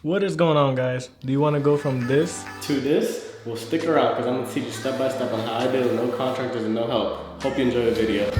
What is going on, guys? Do you want to go from this to this? Well, stick around because I'm going to teach you step by step on how I did it with no contractors and no help. Hope you enjoy the video.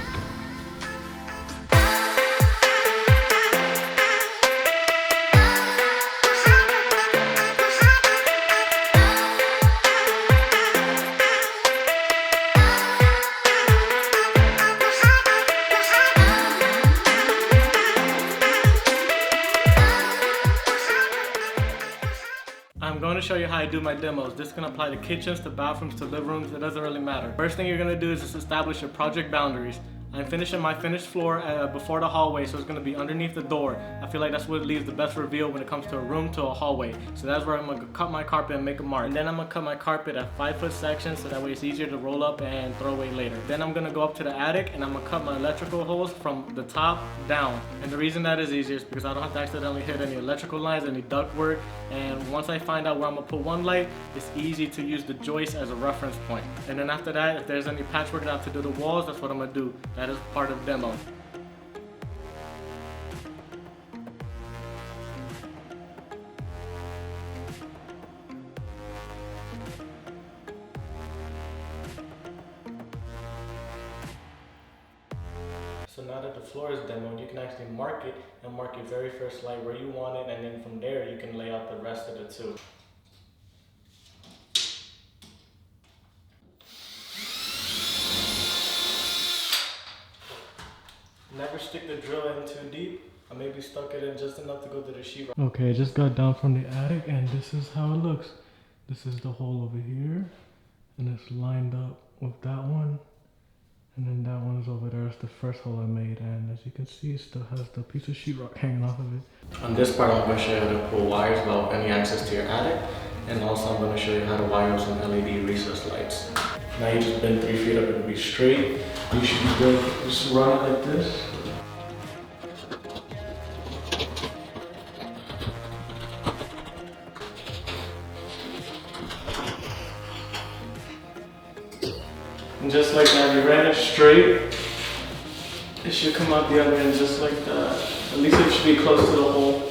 I'm going to show you how I do my demos. This can apply to kitchens, to bathrooms, to living rooms. It doesn't really matter. First thing you're going to do is just establish your project boundaries. I'm finishing my finished floor before the hallway, so it's going to be underneath the door. I feel like that's what leaves the best reveal when it comes to a room to a hallway. So that's where I'm going to cut my carpet and make a mark. And then I'm going to cut my carpet at 5-foot sections so that way it's easier to roll up and throw away later. Then I'm going to go up to the attic and I'm going to cut my electrical hose from the top down. And the reason that is easier is because I don't have to accidentally hit any electrical lines, any duct work. And once I find out where I'm going to put one light, it's easy to use the joist as a reference point. And then after that, if there's any patchwork that I have to do to the walls, that's what I'm going to do. That is part of demo. So now that the floor is demoed, you can actually mark it and mark your very first light where you want it, and then from there you can lay out the rest of the two. Never stick the drill in too deep. I maybe stuck it in just enough to go to the sheetrock. Okay, I just got down from the attic and this is how it looks. This is the hole over here and it's lined up with that one. And then that one is over there. It's the first hole I made, and as you can see, it still has the piece of sheetrock hanging off of it. On this part, I'm going to show you how to pull wires without any access to your attic, and also I'm going to show you how to wire some LED recessed lights. Now you just bend 3 feet up and be straight. You should be good. Just run it like this. And just like that, you ran it straight. It should come out the other end just like that. At least it should be close to the hole.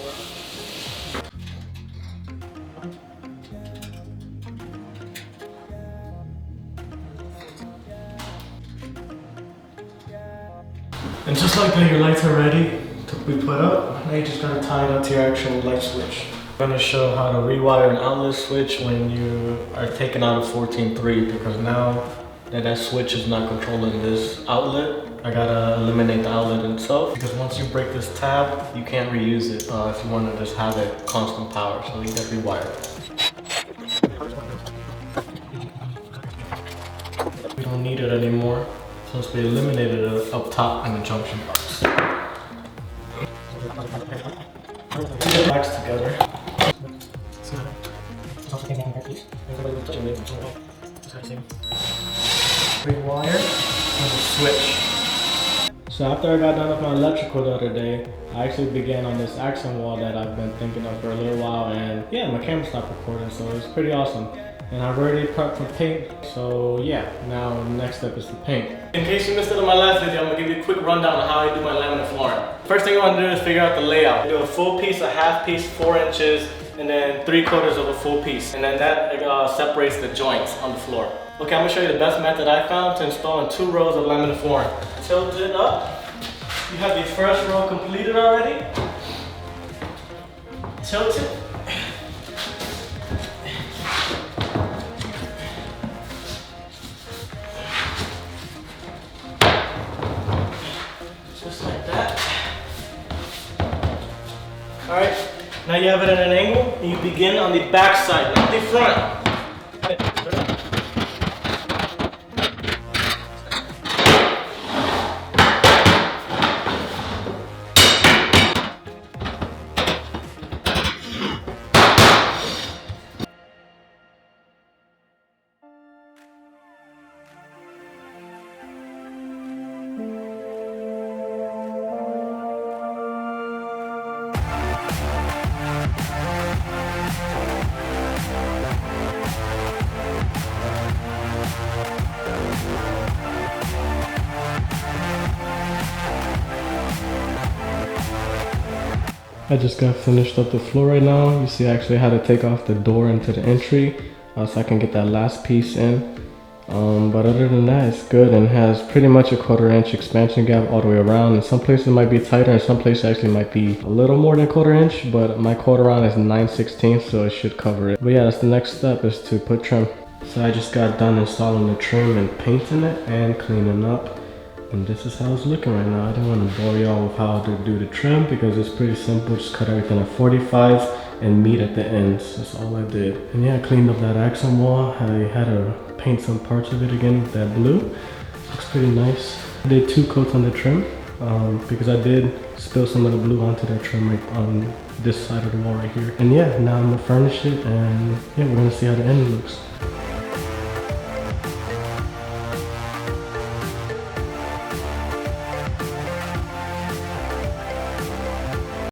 And just like that, your lights are ready to be put up. Now you just gotta tie it up to your actual light switch. I'm gonna show how to rewire an outlet switch when you are taking out a 14.3, because now that switch is not controlling this outlet, I gotta eliminate the outlet itself, because once you break this tab, you can't reuse it if you want to just have it constant power, so you get rewired. We don't need it anymore, since we eliminated it up top in the junction box. Put the backs together. Rewire and the switch. So after I got done with my electrical the other day, I actually began on this accent wall that I've been thinking of for a little while, and yeah, my camera stopped recording, so it's pretty awesome. And I've already prepped for paint, so yeah, now the next step is to paint. In case you missed it in my last video, I'm gonna give you a quick rundown on how I do my laminate flooring. First thing you want to do is figure out the layout. Do a full piece, a half piece, 4 inches, and then 3/4 of a full piece. And then that separates the joints on the floor. Okay, I'm gonna show you the best method I found to installing 2 rows of laminate flooring. Tilt it up. You have the first row completed already. Tilt it. Just like that. Alright, now you have it at an angle, and you begin on the back side, not the front. I just got finished up the floor right now. You see I actually had to take off the door into the entry so I can get that last piece in. But other than that, it's good and has pretty much a 1/4 inch expansion gap all the way around. In some places it might be tighter, and some places actually might be a little more than 1/4 inch, but my quarter round is 9/16, so it should cover it. But yeah, that's the next step, is to put trim. So I just got done installing the trim and painting it and cleaning up. And this is how it's looking right now. I didn't want to bore y'all with how to do the trim because it's pretty simple. Just cut everything at 45 and meet at the ends. That's all I did. And yeah, I cleaned up that accent wall. I had to paint some parts of it again with that blue. Looks pretty nice. I did 2 coats on the trim because I did spill some of the blue onto the trim right on this side of the wall right here. And yeah, now I'm gonna furnish it, and yeah, we're gonna see how the end looks.